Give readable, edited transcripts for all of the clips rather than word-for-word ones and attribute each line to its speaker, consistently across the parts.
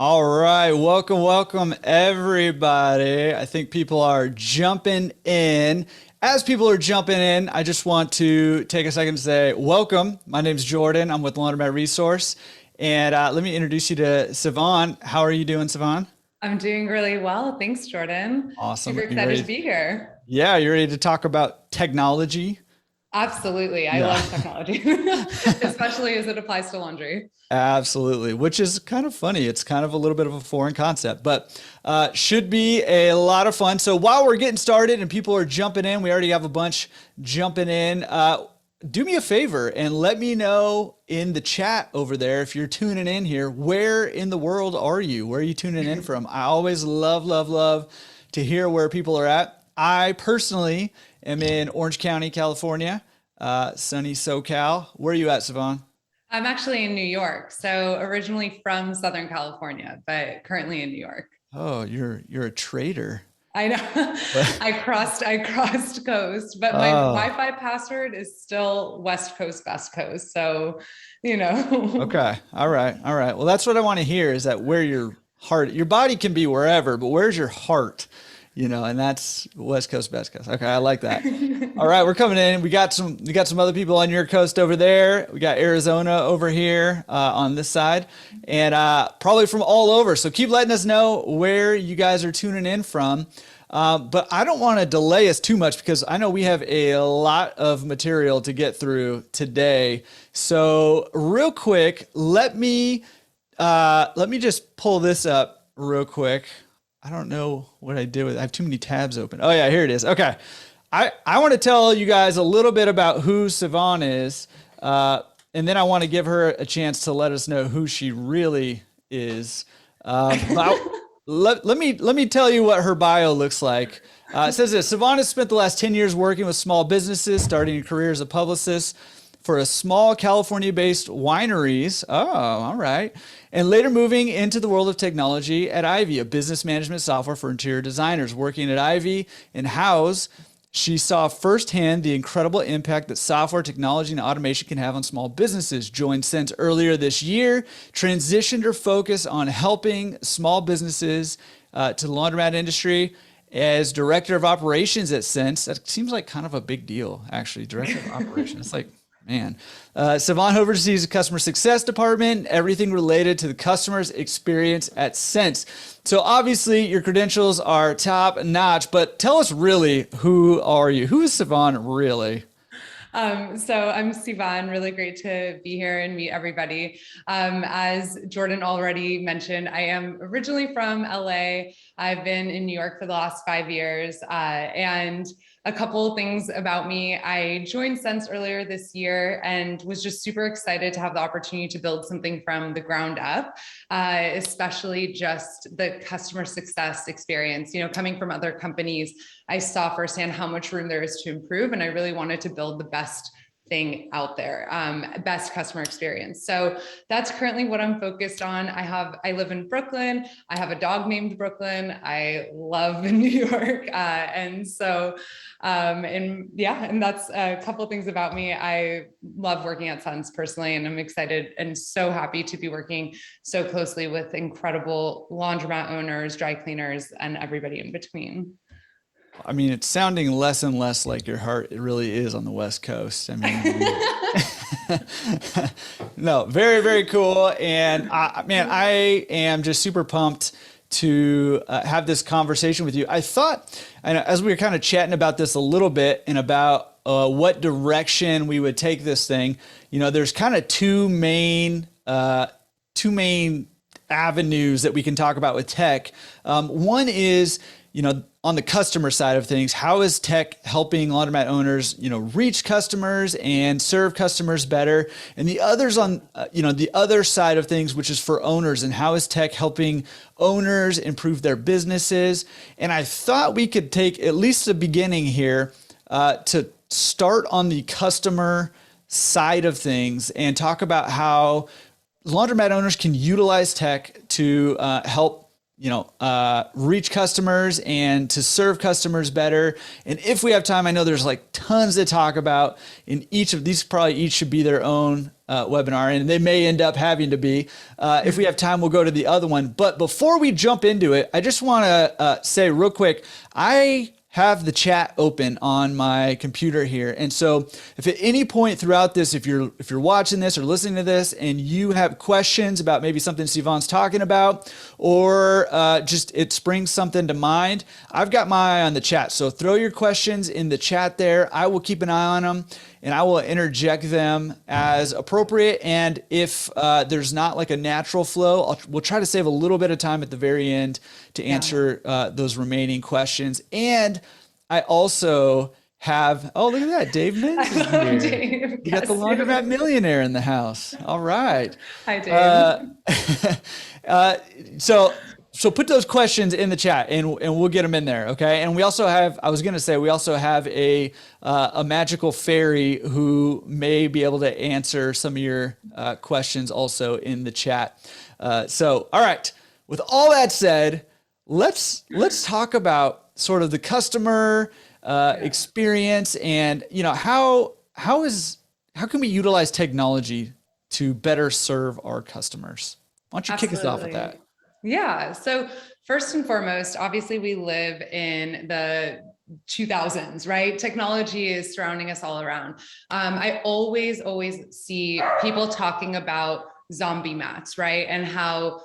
Speaker 1: All right, welcome everybody. I think people are jumping in. As people are jumping in, I just want to take a second to say welcome. My name's Jordan. I'm with Laundromat Resource, and let me introduce you to Sivan. How are you doing, Sivan?
Speaker 2: I'm doing really well. Thanks, Jordan.
Speaker 1: Awesome.
Speaker 2: Super
Speaker 1: You
Speaker 2: excited to
Speaker 1: ready?
Speaker 2: be here.
Speaker 1: Yeah, you ready to talk about technology?
Speaker 2: Absolutely. I
Speaker 1: Yeah.
Speaker 2: love technology, especially as it applies to laundry.
Speaker 1: Absolutely, which is kind of funny. It's kind of a little bit of a foreign concept, but should be a lot of fun. So while we're getting started and people are jumping in, we already have a bunch jumping in. Do me a favor and let me know in the chat over there if you're tuning in here. Where in the world are you? Where are you tuning in from? I always love to hear where people are at. I personally am in Orange County, California, sunny SoCal. Where are you at, Savon?
Speaker 2: I'm actually in New York. So originally from Southern California, but currently in New York.
Speaker 1: Oh, you're a traitor.
Speaker 2: I know
Speaker 1: But
Speaker 2: I crossed coast, but my
Speaker 1: oh,
Speaker 2: Wi-Fi password is still West Coast, Best Coast. So, you know.
Speaker 1: okay. All right. All right. Well, that's what I want to hear is that where your heart, your body can be wherever, but where's your heart? And that's West Coast, Best Coast. Okay, I like that. All right, we're coming in. We got some other people on your coast over there. We got Arizona over here on this side, and probably from all over. So keep letting us know where you guys are tuning in from. But I don't want to delay us too much because I know we have a lot of material to get through today. So real quick, let me just pull this up real quick. I don't know what I did with it. I have too many tabs open. Oh yeah, here it is. Okay. I want to tell you guys a little bit about who Sivan is. And then I want to give her a chance to let us know who she really is. Let me tell you what her bio looks like. It says this: Sivan has spent the last 10 years working with small businesses, starting a career as a publicist for a small California-based wineries. Oh, all right. And later moving into the world of technology at Ivy, a business management software for interior designers. Working at Ivy in house, she saw firsthand the incredible impact that software technology and automation can have on small businesses. Joined Sense earlier this year, transitioned her focus on helping small businesses to the laundromat industry as director of operations at Sense. That seems like kind of a big deal, actually. Director of operations. It's like, man. Savant oversees the customer success department, everything related to the customer's experience at Sense. So obviously your credentials are top notch, but tell us really, who are you? Who is Savant really?
Speaker 2: So I'm Sivan, really great to be here and meet everybody. As Jordan already mentioned, I am originally from LA. I've been in New York for the last 5 years. And a couple of things about me. I joined Sense earlier this year and was just super excited to have the opportunity to build something from the ground up, especially just the customer success experience. Coming from other companies, I saw firsthand how much room there is to improve, and I really wanted to build the best thing out there, best customer experience. So that's currently what I'm focused on. I live in Brooklyn. I have a dog named Brooklyn. I love New York. And that's a couple of things about me. I love working at Suns personally, and I'm excited and so happy to be working so closely with incredible laundromat owners, dry cleaners, and everybody in between.
Speaker 1: I mean, it's sounding less and less like your heart it really is on the West Coast. I mean, no, very cool. And man, I am just super pumped to have this conversation with you. I thought, and as we were kind of chatting about this a little bit and about what direction we would take this thing, there's kind of two main avenues that we can talk about with tech. One is, on the customer side of things, how is tech helping laundromat owners, reach customers and serve customers better? And the others on, the other side of things, which is for owners, and how is tech helping owners improve their businesses? And I thought we could take at least the beginning here to start on the customer side of things and talk about how laundromat owners can utilize tech to help reach customers and to serve customers better. And if we have time, I know there's like tons to talk about in each of these. Probably each should be their own webinar, and they may end up having to be. If we have time, we'll go to the other one. But before we jump into it, I just want to say real quick, I have the chat open on my computer here. And so if at any point throughout this, if you're watching this or listening to this and you have questions about maybe something Sivan's talking about, or just it springs something to mind, I've got my eye on the chat. So throw your questions in the chat there. I will keep an eye on them and I will interject them as appropriate. And if there's not like a natural flow, we'll try to save a little bit of time at the very end to answer those remaining questions. And I also have, oh, look at that, Dave Mintz is here.
Speaker 2: Dave,
Speaker 1: You got the laundromat millionaire in the house. All right.
Speaker 2: Hi, Dave.
Speaker 1: So put those questions in the chat and we'll get them in there. Okay. And we also have, I was going to say, we also have a magical fairy who may be able to answer some of your questions also in the chat. All right. With all that said, let's talk about sort of the customer experience and, how can we utilize technology to better serve our customers? Why don't you kick us off with that?
Speaker 2: Yeah. So first and foremost, obviously we live in the 2000s, right? Technology is surrounding us all around. I always see people talking about zombie mats, right? And how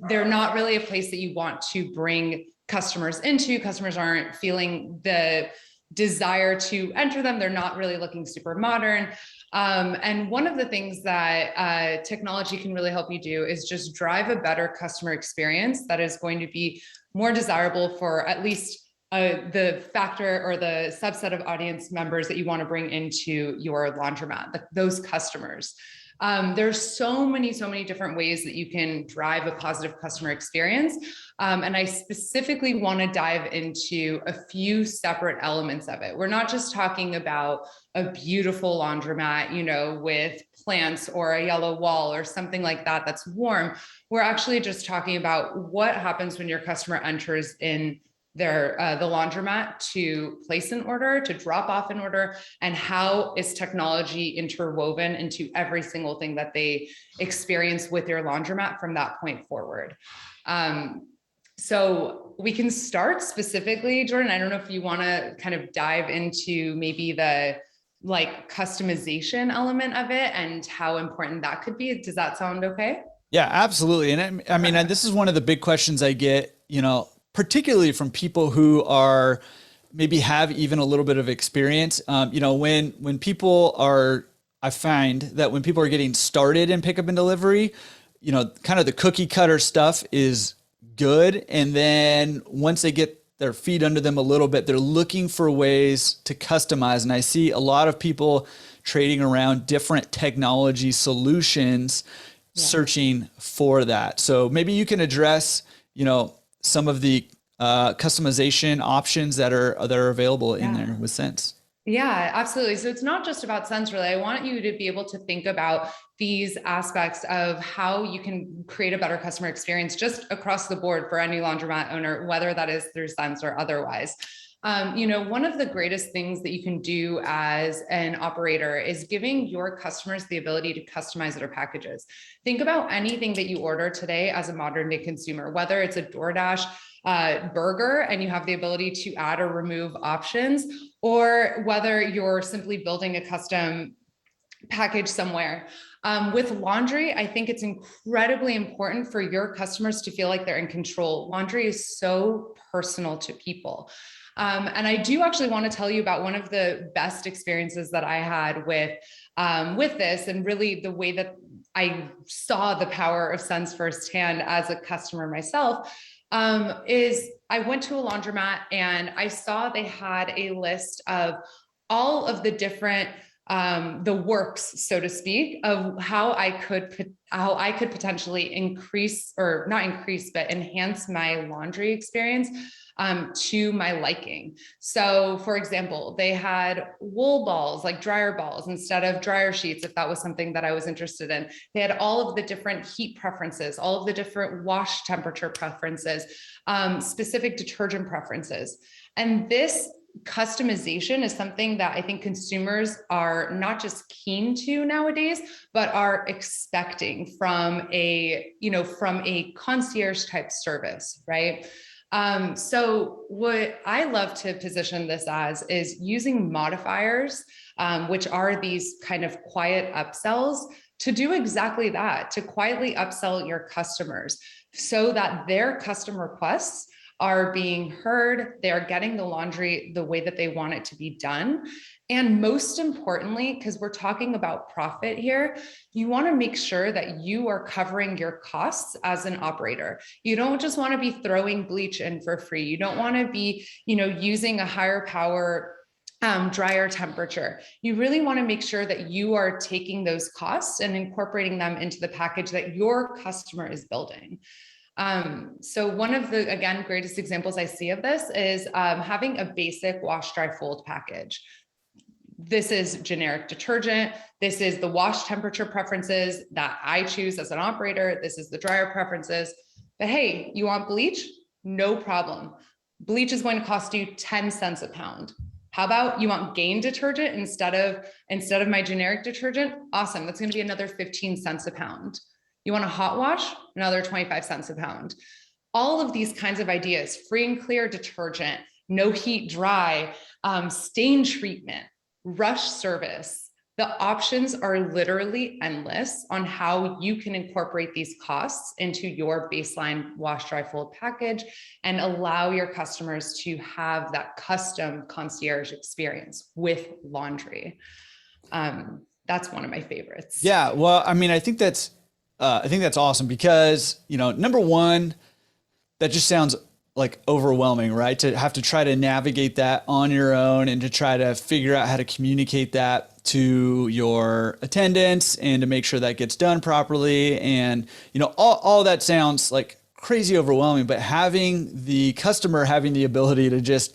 Speaker 2: they're not really a place that you want to bring customers into. Customers aren't feeling the desire to enter them. They're not really looking super modern. And one of the things that technology can really help you do is just drive a better customer experience that is going to be more desirable for at least the factor or the subset of audience members that you want to bring into your laundromat, those customers. There's so many different ways that you can drive a positive customer experience. And I specifically want to dive into a few separate elements of it. We're not just talking about a beautiful laundromat, with plants or a yellow wall or something like that that's warm. We're actually just talking about what happens when your customer enters in the laundromat to place an order, to drop off an order, and how is technology interwoven into every single thing that they experience with your laundromat from that point forward. So we can start specifically, Jordan. I don't know if you want to kind of dive into maybe the customization element of it and how important that could be. Does that sound okay?
Speaker 1: Yeah, absolutely. And I mean, this is one of the big questions I get, particularly from people who are maybe have even a little bit of experience. When people are, I find that when people are getting started in pickup and delivery, kind of the cookie cutter stuff is good. And then once they get their feet under them a little bit, they're looking for ways to customize. And I see a lot of people trading around different technology solutions, searching for that. So maybe you can address, some of the customization options that are available in there with Sense.
Speaker 2: Yeah, absolutely. So it's not just about Sense, really. I want you to be able to think about these aspects of how you can create a better customer experience just across the board for any laundromat owner, whether that is through Sense or otherwise. One of the greatest things that you can do as an operator is giving your customers the ability to customize their packages. Think about anything that you order today as a modern day consumer, whether it's a Doordash burger and you have the ability to add or remove options, or whether you're simply building a custom package somewhere. With laundry, I think it's incredibly important for your customers to feel like they're in control. Laundry is so personal to people. And I do actually want to tell you about one of the best experiences that I had with this, and really the way that I saw the power of Sense firsthand as a customer myself, is I went to a laundromat and I saw they had a list of all of the different the works, so to speak, of how I could potentially increase, or not increase, but enhance my laundry experience to my liking. So for example, they had wool balls, like dryer balls, instead of dryer sheets, if that was something that I was interested in. They had all of the different heat preferences, all of the different wash temperature preferences, specific detergent preferences. And this customization is something that I think consumers are not just keen to nowadays, but are expecting from from a concierge type service, right? So what I love to position this as is using modifiers, which are these kind of quiet upsells, to do exactly that, to quietly upsell your customers so that their custom requests are being heard, they are getting the laundry the way that they want it to be done. And most importantly, because we're talking about profit here, you want to make sure that you are covering your costs as an operator. You don't just want to be throwing bleach in for free. You don't want to be, using a higher power dryer temperature. You really want to make sure that you are taking those costs and incorporating them into the package that your customer is building. So one of the, again, greatest examples I see of this is having a basic wash, dry, fold package. This is generic detergent. This is the wash temperature preferences that I choose as an operator. This is the dryer preferences. But hey, you want bleach? No problem. Bleach is going to cost you 10 cents a pound. How about you want Gain detergent instead of my generic detergent? Awesome. That's going to be another 15 cents a pound. You want a hot wash? Another 25 cents a pound. All of these kinds of ideas, free and clear detergent, no heat dry, stain treatment, rush service. The options are literally endless on how you can incorporate these costs into your baseline wash, dry, fold package and allow your customers to have that custom concierge experience with laundry. That's one of my favorites.
Speaker 1: Yeah. Well, I mean, I think that's awesome because, number one, that just sounds like overwhelming, right? To have to try to navigate that on your own and to try to figure out how to communicate that to your attendants and to make sure that gets done properly. And, all that sounds like crazy overwhelming, but having the customer having the ability to just,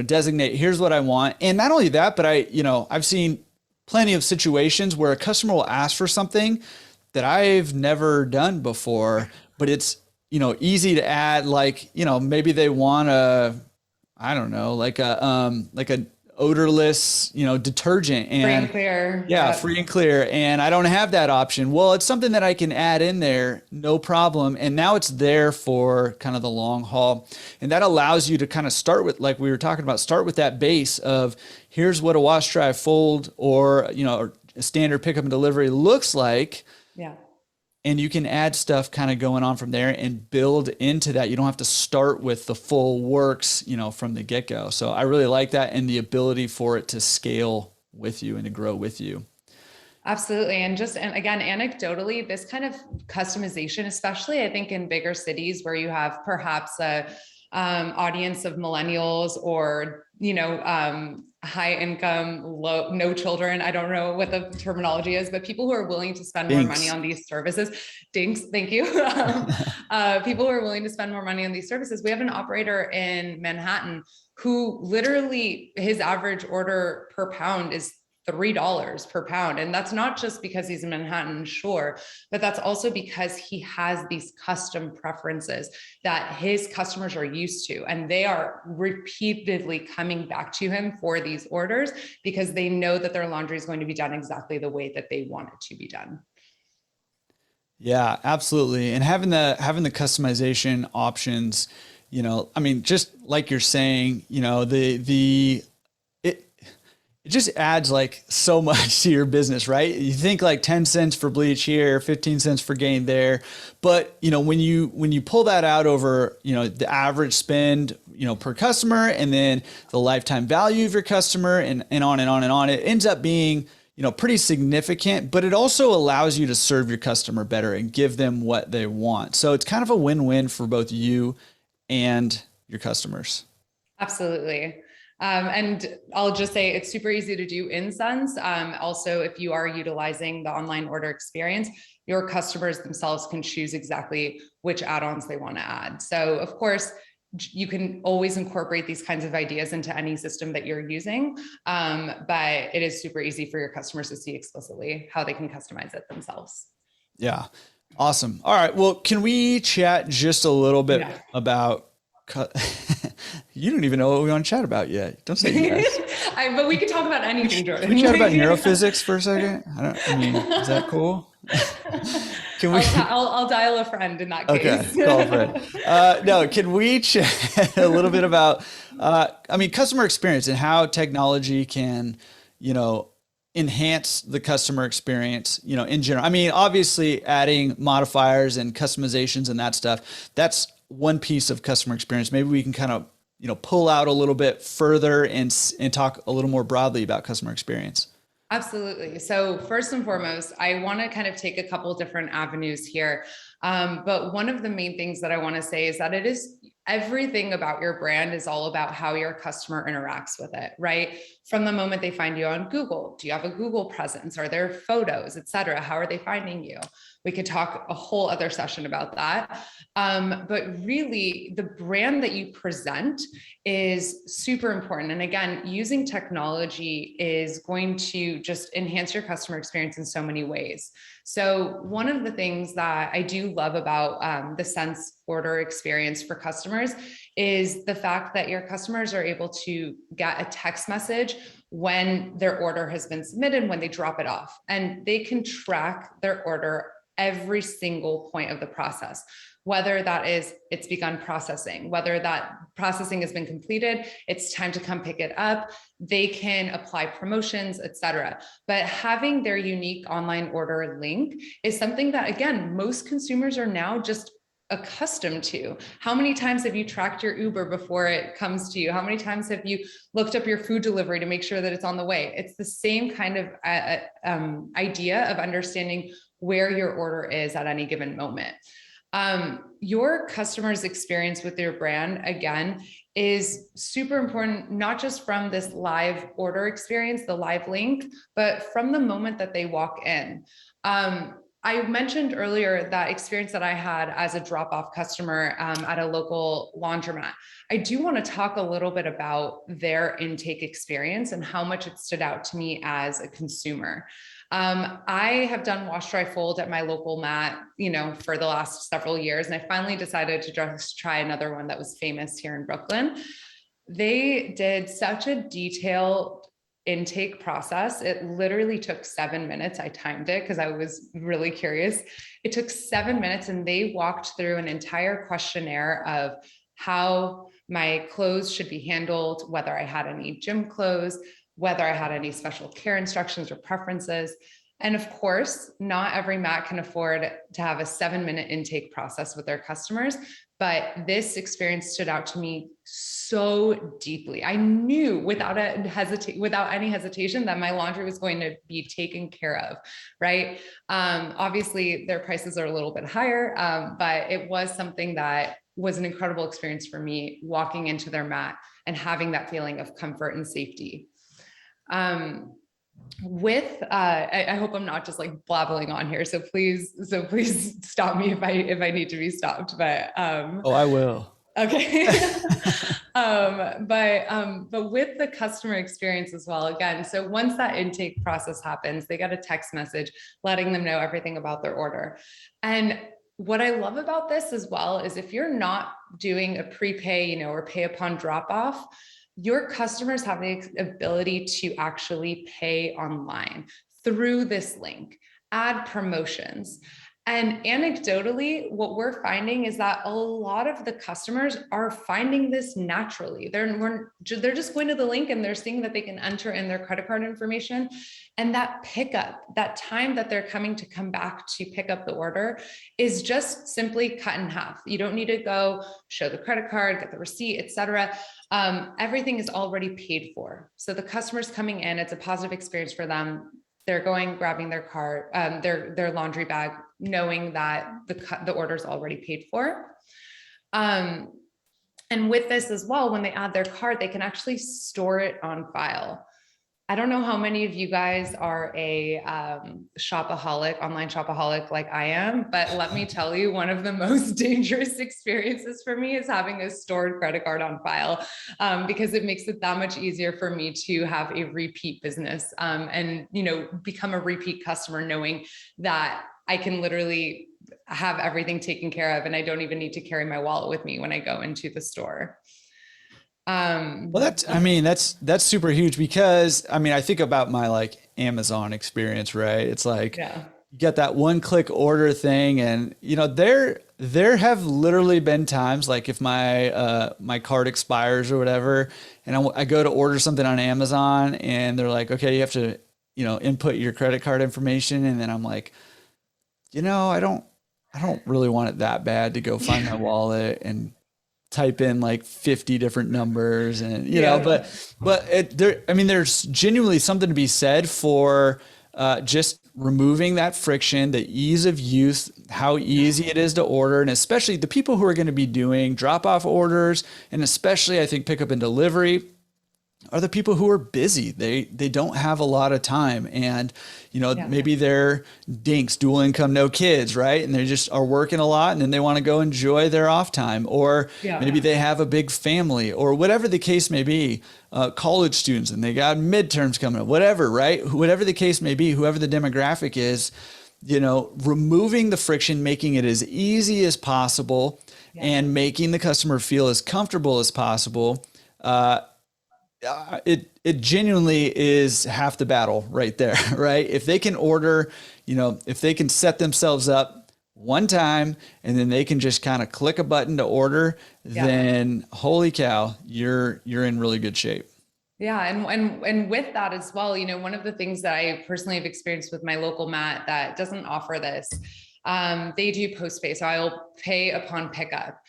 Speaker 1: designate, here's what I want. And not only that, but I've seen plenty of situations where a customer will ask for something that I've never done before, but it's, easy to add, like, maybe they want like a odorless, detergent and
Speaker 2: free and clear.
Speaker 1: Yeah, free and clear. And I don't have that option. Well, it's something that I can add in there, no problem. And now it's there for kind of the long haul. And that allows you to kind of start with, like we were talking about, start with that base of here's what a wash, dry, fold, or, a standard pickup and delivery looks like.
Speaker 2: Yeah.
Speaker 1: And you can add stuff kind of going on from there and build into that. You don't have to start with the full works, from the get-go. So I really like that and the ability for it to scale with you and to grow with you.
Speaker 2: Absolutely. And again, anecdotally, this kind of customization, especially I think in bigger cities where you have perhaps a audience of millennials or, high income, no children. I don't know what the terminology is, but people who are willing to spend more money on these services. Dinks. Thank you. People who are willing to spend more money on these services. We have an operator in Manhattan who literally his average order per pound is $3 per pound. And that's not just because he's in Manhattan, sure, but that's also because he has these custom preferences that his customers are used to. And they are repeatedly coming back to him for these orders because they know that their laundry is going to be done exactly the way that they want it to be done.
Speaker 1: Yeah, absolutely. And having the customization options, just like you're saying, it just adds like so much to your business, right? You think like 10 cents for bleach here, 15 cents for Gain there. But, when you pull that out over, the average spend, per customer and then the lifetime value of your customer and on and on and on, it ends up being, pretty significant, but it also allows you to serve your customer better and give them what they want. So it's kind of a win-win for both you and your customers.
Speaker 2: Absolutely. And I'll just say it's super easy to do in Sense. Also, if you are utilizing the online order experience, your customers themselves can choose exactly which add-ons they want to add. So of course, you can always incorporate these kinds of ideas into any system that you're using. But it is super easy for your customers to see explicitly how they can customize it themselves.
Speaker 1: Yeah. Awesome. All right. Well, can we chat just a little bit about you don't even know what we want to chat about yet. Don't say yes.
Speaker 2: But we could talk about anything, Jordan.
Speaker 1: Can we chat about neurophysics for a second? I mean, is that cool? Can we?
Speaker 2: I'll dial a friend in that case.
Speaker 1: Okay, call a friend. No, can we chat a little bit about, customer experience and how technology can, enhance the customer experience, in general. I mean, obviously adding modifiers and customizations and that stuff, that's one piece of customer experience. Maybe we can kind of, pull out a little bit further and talk a little more broadly about customer experience.
Speaker 2: Absolutely. So first and foremost, I want to kind of take a couple different avenues here. But one of the main things that I want to say is that it is everything about your brand is all about how your customer interacts with it, right? From the moment they find you on Google, do you have a Google presence? Are there photos, et cetera? How are they finding you? We could talk a whole other session about that. But really the brand that you present is super important. And again, using technology is going to just enhance your customer experience in so many ways. So one of the things that I do love about the Sense order experience for customers is the fact that your customers are able to get a text message when their order has been submitted, when they drop it off, and they can track their order every single point of the process, whether that is it's begun processing, whether that processing has been completed, it's time to come pick it up, they can apply promotions, etc. But having their unique online order link is something that, again, most consumers are now just accustomed to. How many times have you tracked your Uber before it comes to you? How many times have you looked up your food delivery to make sure that it's on the way? It's the same kind of idea of understanding where your order is at any given moment. Your customer's experience with your brand, again, is super important, not just from this live order experience, the live link, but from the moment that they walk in. I mentioned earlier that experience that I had as a drop-off customer at a local laundromat. I do want to talk a little bit about their intake experience and how much it stood out to me as a consumer. I have done wash, dry, fold at my local mat, for the last several years. And I finally decided to just try another one that was famous here in Brooklyn. They did such a detailed intake process. It literally took 7 minutes. I timed it because I was really curious. It took 7 minutes and they walked through an entire questionnaire of how my clothes should be handled, whether I had any gym clothes, whether I had any special care instructions or preferences. And of course, not every mat can afford to have a 7-minute intake process with their customers, but this experience stood out to me so deeply. I knew without any hesitation that my laundry was going to be taken care of, right? Obviously, their prices are a little bit higher, but it was something that was an incredible experience for me walking into their mat and having that feeling of comfort and safety. I hope I'm not just like blabbling on here. So please stop me if I need to be stopped, but,
Speaker 1: oh, I will.
Speaker 2: Okay. But with the customer experience as well, again, so once that intake process happens, they get a text message letting them know everything about their order. And what I love about this as well is if you're not doing a prepay, or pay upon drop off, your customers have the ability to actually pay online through this link, add promotions. And anecdotally, what we're finding is that a lot of the customers are finding this naturally. They're just going to the link and they're seeing that they can enter in their credit card information. And that pickup, that time that they're coming to come back to pick up the order is just simply cut in half. You don't need to go show the credit card, get the receipt, et cetera. Everything is already paid for. So the customer's coming in, it's a positive experience for them. They're going, grabbing their cart, their laundry bag, knowing that the order's already paid for. And with this as well, when they add their card, they can actually store it on file. I don't know how many of you guys are a shopaholic, online shopaholic like I am, but let me tell you, one of the most dangerous experiences for me is having a stored credit card on file, because it makes it that much easier for me to have a repeat business, and, you know, become a repeat customer, knowing that I can literally have everything taken care of, and I don't even need to carry my wallet with me when I go into the store.
Speaker 1: Well, that's super huge, because I mean, I think about my like Amazon experience, right? It's like
Speaker 2: Yeah.
Speaker 1: you get that one click order thing, and you know, there have literally been times like if my card expires or whatever, and I go to order something on Amazon, and they're like, okay, you have to, you know, input your credit card information, and then I'm like, you know, I don't really want it that bad to go find my wallet and type in like 50 different numbers, and you know,
Speaker 2: Yeah.
Speaker 1: I mean, there's genuinely something to be said for just removing that friction, the ease of use, how easy it is to order, and especially the people who are going to be doing drop off orders, and especially I think pickup and delivery are the people who are busy. They don't have a lot of time, and you know,
Speaker 2: Yeah.
Speaker 1: maybe they're dinks, dual income, no kids, right? And they just are working a lot, and then they want to go enjoy their off time, or
Speaker 2: Yeah.
Speaker 1: maybe they have a big family, or whatever the case may be. College students, and they got midterms coming up, whatever, right? Whatever the case may be, whoever the demographic is, you know, removing the friction, making it as easy as possible, and making the customer feel as comfortable as possible. It genuinely is half the battle right there, right? If they can order, you know, if they can set themselves up one time, and then they can just kind of click a button to order, then holy cow, you're in really good shape.
Speaker 2: Yeah, and with that as well, you know, one of the things that I personally have experienced with my local mat that doesn't offer this, they do post pay, so I'll pay upon pickup.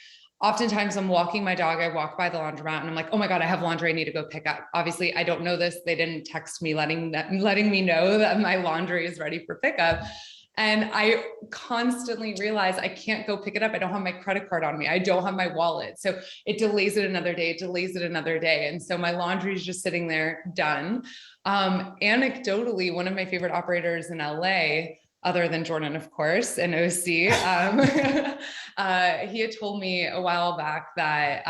Speaker 2: Oftentimes I'm walking my dog, I walk by the laundromat, and I'm like, oh my God, I have laundry I need to go pick up. Obviously, I don't know this. They didn't text me letting me know that my laundry is ready for pickup. And I constantly realize I can't go pick it up. I don't have my credit card on me. I don't have my wallet. So it delays it another day. It delays it another day. And so my laundry is just sitting there done. Anecdotally, one of my favorite operators in LA, other than Jordan, of course, and OC, he had told me a while back that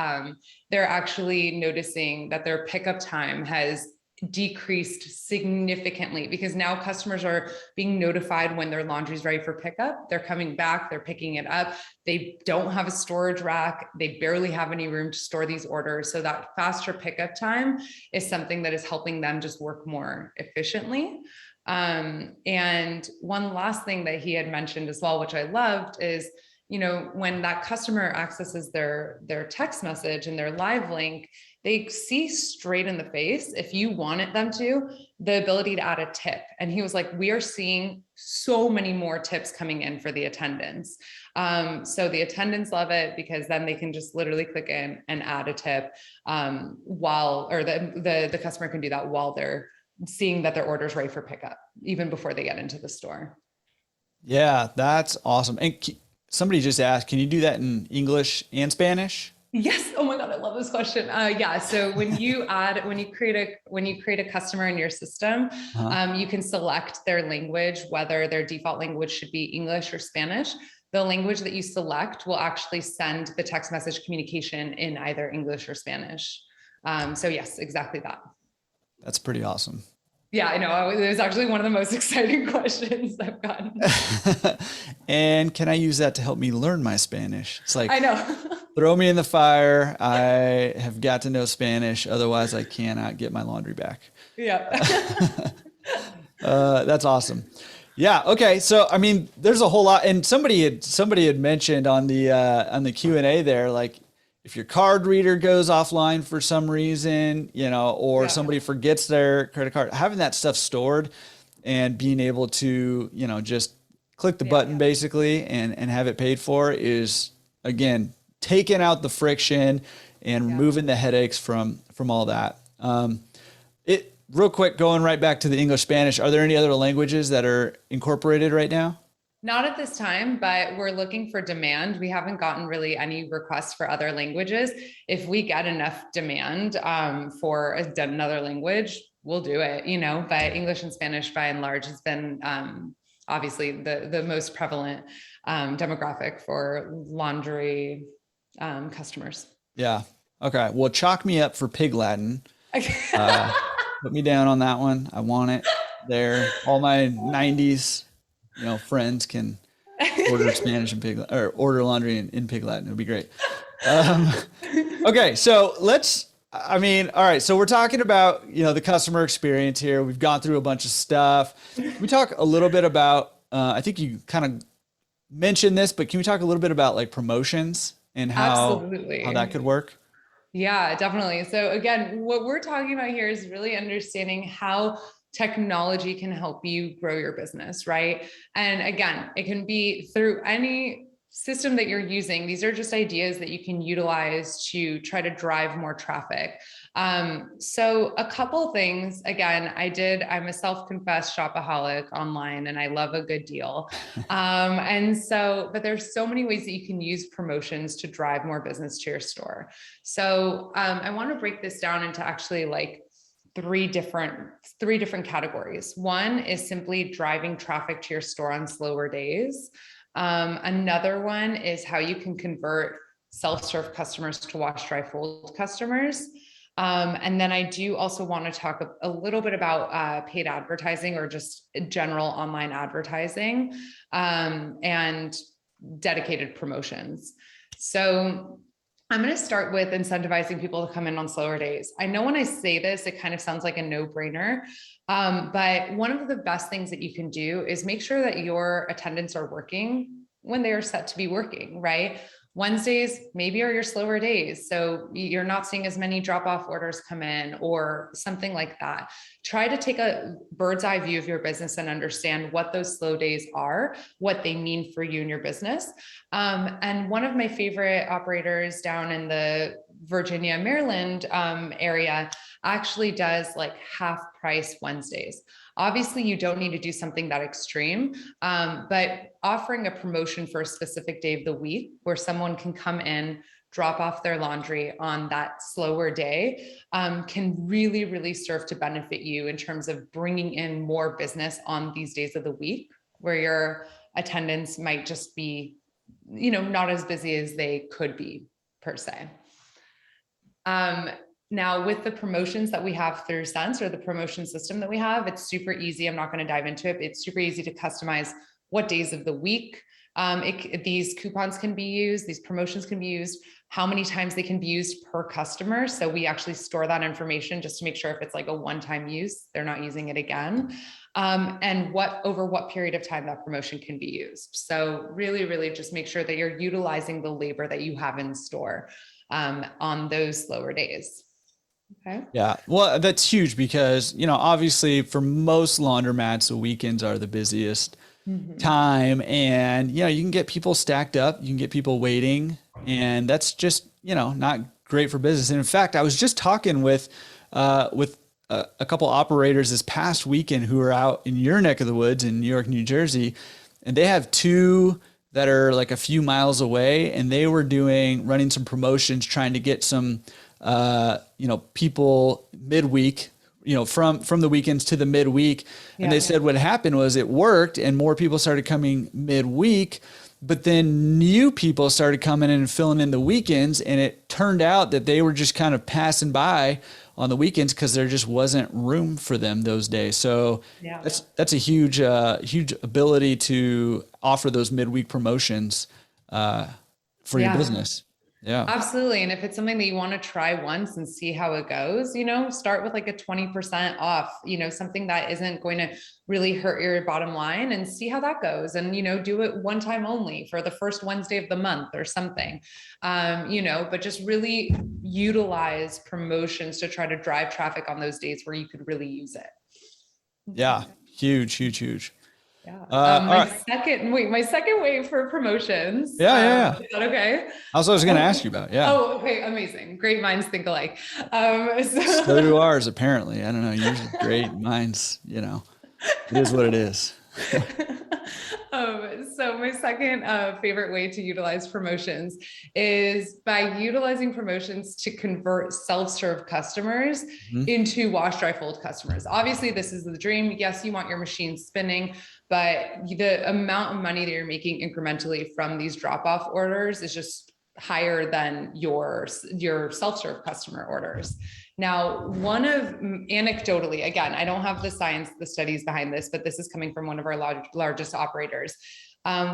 Speaker 2: they're actually noticing that their pickup time has decreased significantly, because now customers are being notified when their laundry is ready for pickup. They're coming back, they're picking it up. They don't have a storage rack. They barely have any room to store these orders. So that faster pickup time is something that is helping them just work more efficiently. And one last thing that he had mentioned as well, which I loved, is, you know, when that customer accesses their text message and their live link, they see straight in the face, if you wanted them to, the ability to add a tip. And he was like, we are seeing so many more tips coming in for the attendants. So the attendants love it, because then they can just literally click in and add a tip, while, or the customer can do that while they're seeing that their order is ready for pickup, even before they get into the store.
Speaker 1: Yeah, that's awesome. And somebody just asked, can you do that in English and Spanish?
Speaker 2: Yes. Oh my God, I love this question. Yeah. So when you create a customer in your system, you can select their language, whether their default language should be English or Spanish. The language that you select will actually send the text message communication in either English or Spanish. So yes, exactly that.
Speaker 1: That's pretty awesome.
Speaker 2: Yeah, I know. It was actually one of the most exciting questions I've gotten.
Speaker 1: And can I use that to help me learn my Spanish? It's like,
Speaker 2: I know.
Speaker 1: throw me in the fire. I have got to know Spanish. Otherwise, I cannot get my laundry back.
Speaker 2: Yeah.
Speaker 1: That's awesome. Yeah. Okay. So, I mean, there's a whole lot, and somebody had mentioned on the Q&A there, like, if your card reader goes offline for some reason, you know, or somebody forgets their credit card, having that stuff stored and being able to, you know, just click the button basically and have it paid for is, again, taking out the friction and removing the headaches from all that. Real quick, going right back to the English, Spanish, are there any other languages that are incorporated right now?
Speaker 2: Not at this time, but we're looking for demand. We haven't gotten really any requests for other languages. If we get enough demand for another language, we'll do it, but English and Spanish by and large has been obviously the most prevalent demographic for laundry customers.
Speaker 1: Yeah. Okay. Well, chalk me up for Pig Latin. Put me down on that one. I want it there. All my 90s, friends can order Spanish and or order laundry in Pig Latin. It would be great. Okay. So all right. So we're talking about, the customer experience here. We've gone through a bunch of stuff. We talk a little bit about, I think you kind of mentioned this, but can we talk a little bit about like promotions and how that could work?
Speaker 2: Yeah, definitely. So again, what we're talking about here is really understanding how technology can help you grow your business, right? And again, it can be through any system that you're using. These are just ideas that you can utilize to try to drive more traffic. So a couple things, again, I'm a self-confessed shopaholic online and I love a good deal. But there's so many ways that you can use promotions to drive more business to your store. So I want to break this down into actually like three different categories. One is simply driving traffic to your store on slower days. Another one is how you can convert self-serve customers to wash, dry, fold customers. And then I do also want to talk a little bit about paid advertising or just general online advertising and dedicated promotions. So I'm going to start with incentivizing people to come in on slower days. I know when I say this, it kind of sounds like a no-brainer, but one of the best things that you can do is make sure that your attendants are working when they are set to be working, right? Wednesdays maybe are your slower days, so you're not seeing as many drop-off orders come in or something like that. Try to take a bird's eye view of your business and understand what those slow days are, what they mean for you and your business. And one of my favorite operators down in the Virginia, Maryland area actually does like half price Wednesdays. Obviously, you don't need to do something that extreme, but offering a promotion for a specific day of the week where someone can come in, drop off their laundry on that slower day can really, really serve to benefit you in terms of bringing in more business on these days of the week where your attendance might just be, not as busy as they could be per se. Now with the promotions that we have through Sense or the promotion system that we have, it's super easy. I'm not going to dive into it. It's super easy to customize what days of the week these coupons can be used, these promotions can be used, how many times they can be used per customer. So we actually store that information just to make sure if it's like a one-time use, they're not using it again. And over what period of time that promotion can be used. So really, really just make sure that you're utilizing the labor that you have in store on those slower days. Okay.
Speaker 1: Yeah. Well, that's huge because, obviously for most laundromats, the weekends are the busiest time and, you can get people stacked up, you can get people waiting, and that's just, not great for business. And in fact, I was just talking with a couple operators this past weekend who are out in your neck of the woods in New York, New Jersey, and they have two that are like a few miles away, and they were running some promotions, trying to get some, people midweek, from the weekends to the midweek. And they said what happened was it worked and more people started coming midweek, but then new people started coming in and filling in the weekends. And it turned out that they were just kind of passing by on the weekends because there just wasn't room for them those days. So that's a huge ability to offer those midweek promotions for your business. Yeah,
Speaker 2: absolutely. And if it's something that you want to try once and see how it goes, start with like a 20% off, something that isn't going to really hurt your bottom line, and see how that goes. And, do it one time only for the first Wednesday of the month or something, but just really utilize promotions to try to drive traffic on those days where you could really use it.
Speaker 1: Yeah. Huge.
Speaker 2: Yeah. My second way for promotions.
Speaker 1: Yeah.
Speaker 2: Is that okay?
Speaker 1: That's what I was going to ask you about. Yeah.
Speaker 2: Oh, okay. Amazing. Great minds think alike.
Speaker 1: So do ours, apparently. I don't know. Usually great minds, it is what it is.
Speaker 2: So my second favorite way to utilize promotions is by utilizing promotions to convert self-serve customers into wash, dry, fold customers. Obviously, this is the dream. Yes, you want your machine spinning, but the amount of money that you're making incrementally from these drop-off orders is just higher than your self-serve customer orders. Now, anecdotally, again, I don't have the science, the studies behind this, but this is coming from one of our largest operators.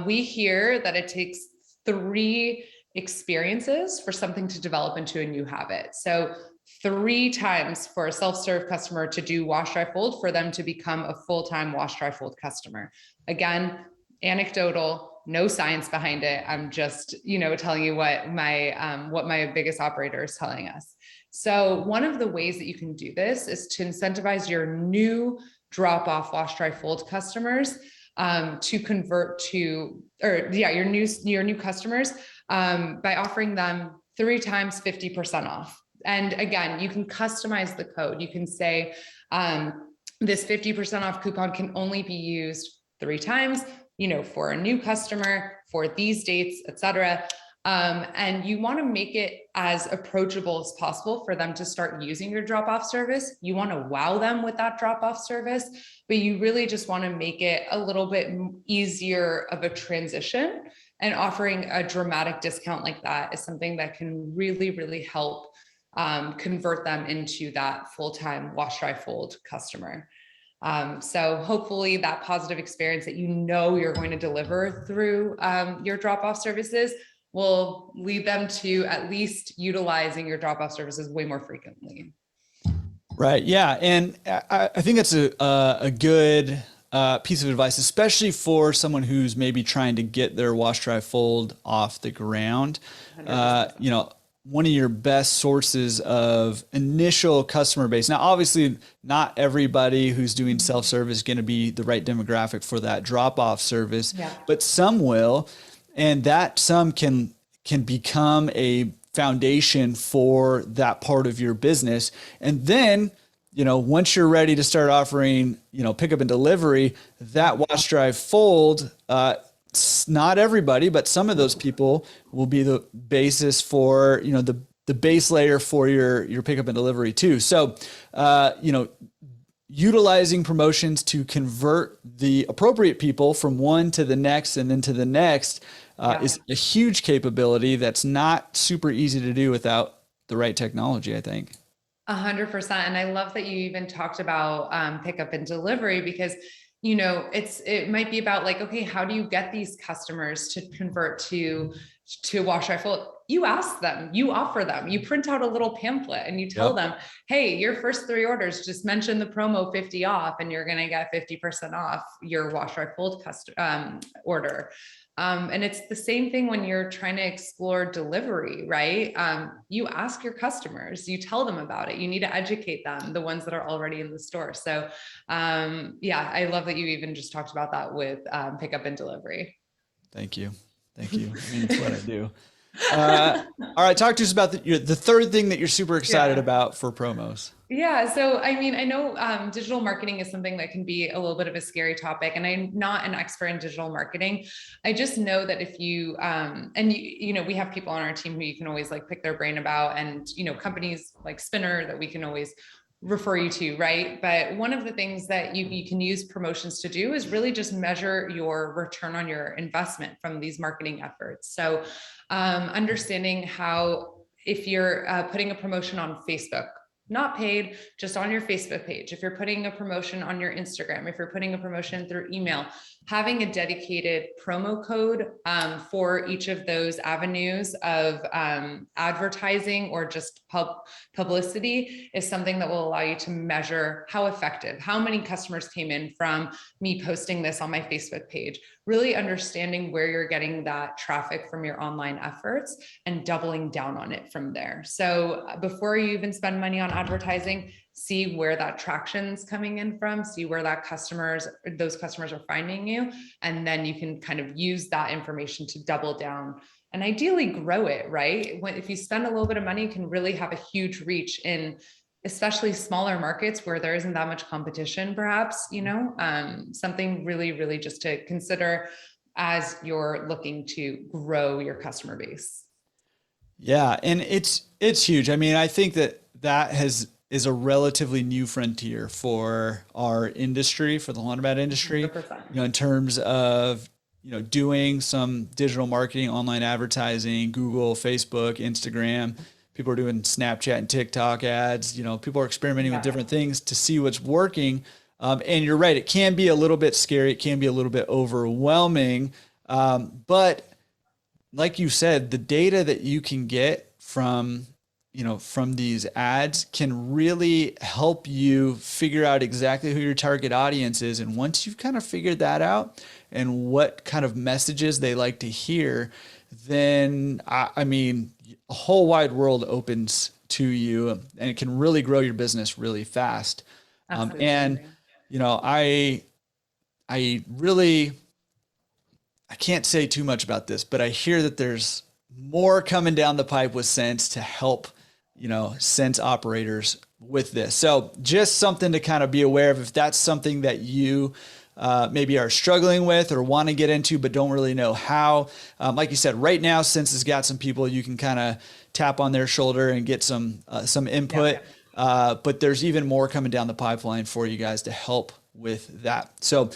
Speaker 2: We hear that it takes 3 experiences for something to develop into a new habit. So 3 times for a self-serve customer to do wash, dry, fold, for them to become a full-time wash, dry, fold customer. Again, anecdotal, no science behind it. I'm just, telling you what my biggest operator is telling us. So one of the ways that you can do this is to incentivize your new drop-off wash, dry, fold customers to convert to, your new customers by offering them 3 times 50% off. And again, you can customize the code. You can say this 50% off coupon can only be used 3 times, for a new customer, for these dates, etc. And you want to make it as approachable as possible for them to start using your drop-off service. You want to wow them with that drop-off service, but you really just want to make it a little bit easier of a transition. And offering a dramatic discount like that is something that can really, really help convert them into that full-time wash, dry, fold customer. So hopefully that positive experience that you're going to deliver through your drop-off services will lead them to at least utilizing your drop-off services way more frequently.
Speaker 1: Right. Yeah. And I think that's a good piece of advice, especially for someone who's maybe trying to get their wash, dry, fold off the ground. One of your best sources of initial customer base. Now, obviously, not everybody who's doing self-service is going to be the right demographic for that drop-off service, but some will, and that some can become a foundation for that part of your business. And then, once you're ready to start offering, pickup and delivery, that wash, dry, fold, not everybody, but some of those people will be the basis for, the base layer for your pickup and delivery too. So, utilizing promotions to convert the appropriate people from one to the next and then to the next is a huge capability that's not super easy to do without the right technology, I think.
Speaker 2: 100%. And I love that you even talked about pickup and delivery, because it might be about like, okay, how do you get these customers to convert to wash, dry, fold? You ask them, you offer them, you print out a little pamphlet and you tell them, hey, your first 3 orders, just mention the promo 50 off and you're going to get 50% off your wash, dry, fold order. And it's the same thing when you're trying to explore delivery, right? You ask your customers, you tell them about it. You need to educate them, the ones that are already in the store. So I love that you even just talked about that with pickup and delivery.
Speaker 1: Thank you. I mean, it's what I do. All right. Talk to us about the third thing that you're super excited about for promos.
Speaker 2: Yeah. So, I mean, I know digital marketing is something that can be a little bit of a scary topic, and I'm not an expert in digital marketing. I just know that if you, we have people on our team who you can always like pick their brain about, and, companies like Spinner that we can always refer you to, right? But one of the things that you can use promotions to do is really just measure your return on your investment from these marketing efforts. So understanding how, if you're putting a promotion on Facebook, not paid, just on your Facebook page, if you're putting a promotion on your Instagram, if you're putting a promotion through email, having a dedicated promo code for each of those avenues of advertising or just publicity is something that will allow you to measure how effective, how many customers came in from me posting this on my Facebook page, really understanding where you're getting that traffic from your online efforts and doubling down on it from there. So before you even spend money on advertising, see where that traction's coming in from, see where those customers are finding you. And then you can kind of use that information to double down and ideally grow it, right? If you spend a little bit of money, you can really have a huge reach in especially smaller markets where there isn't that much competition, perhaps, something really, really just to consider as you're looking to grow your customer base.
Speaker 1: Yeah, and it's huge. I mean, I think that is a relatively new frontier for our industry, for the laundromat industry,
Speaker 2: 100%.
Speaker 1: in terms of, doing some digital marketing, online advertising, Google, Facebook, Instagram. People are doing Snapchat and TikTok ads. People are experimenting with different things to see what's working. And you're right, it can be a little bit scary. It can be a little bit overwhelming. But like you said, the data that you can get from these ads can really help you figure out exactly who your target audience is. And once you've kind of figured that out and what kind of messages they like to hear, then I mean, a whole wide world opens to you, and it can really grow your business really fast. And I really, I can't say too much about this, but I hear that there's more coming down the pipe with Sense to help, Sense operators with this. So just something to kind of be aware of if that's something that you maybe are struggling with or want to get into, but don't really know how. Like you said, right now, Sense has got some people you can kind of tap on their shoulder and get some input. But there's even more coming down the pipeline for you guys to help with that. So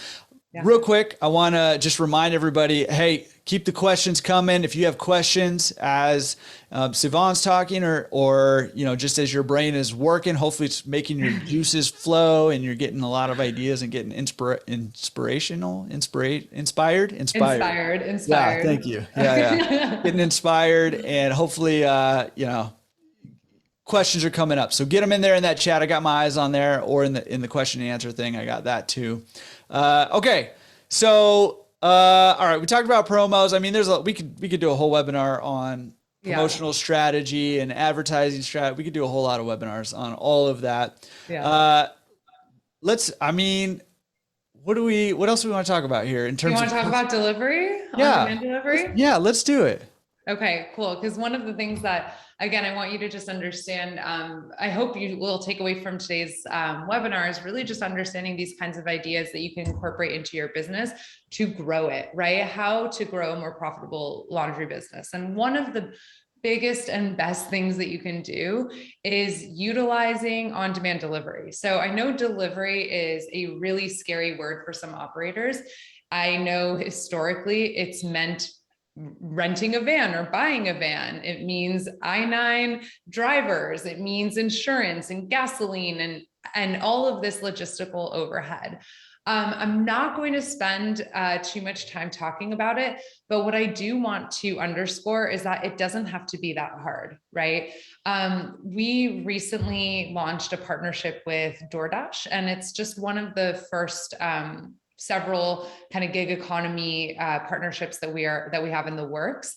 Speaker 1: real quick, I want to just remind everybody, hey, keep the questions coming. If you have questions as Sivan's talking or just as your brain is working, hopefully it's making your juices flow and you're getting a lot of ideas and getting inspired. Yeah, thank you. Yeah. Getting inspired, and hopefully, questions are coming up. So get them in there in that chat. I got my eyes on there, or in the question and answer thing. I got that too. Okay. So, all right, we talked about promos. I mean, we could do a whole webinar on promotional strategy and advertising strategy. We could do a whole lot of webinars on all of that. What else do we want to talk about here in terms of?
Speaker 2: You want to talk about delivery? On-demand delivery?
Speaker 1: Yeah, let's do it.
Speaker 2: Okay, cool. Because one of the things that, again, I want you to just understand, I hope you will take away from today's webinar is really just understanding these kinds of ideas that you can incorporate into your business to grow it, right? How to grow a more profitable laundry business. And one of the biggest and best things that you can do is utilizing on-demand delivery. So I know delivery is a really scary word for some operators. I know historically it's meant renting a van or buying a van. It means I-9 drivers. It means insurance and gasoline and all of this logistical overhead. I'm not going to spend too much time talking about it, but what I do want to underscore is that it doesn't have to be that hard, right? We recently launched a partnership with Doordash, and it's just one of the first several kind of gig economy partnerships that we have in the works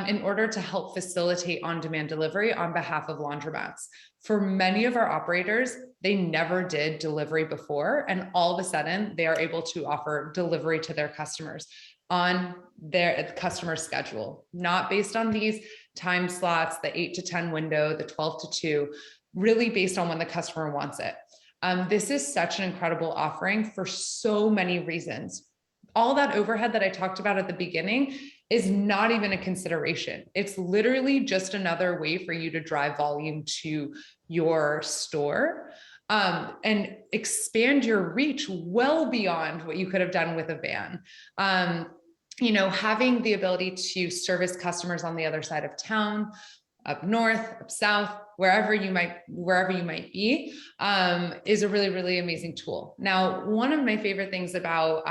Speaker 2: in order to help facilitate on-demand delivery on behalf of laundromats. For many of our operators, they never did delivery before, and all of a sudden they are able to offer delivery to their customers on their customer schedule, not based on these time slots, the 8 to 10 window, the 12 to 2, really based on when the customer wants it. This is such an incredible offering for so many reasons. All that overhead that I talked about at the beginning is not even a consideration. It's literally just another way for you to drive volume to your store and expand your reach well beyond what you could have done with a van. Having the ability to service customers on the other side of town, up north, up south, wherever you might be, is a really, really amazing tool. Now, one of my favorite things about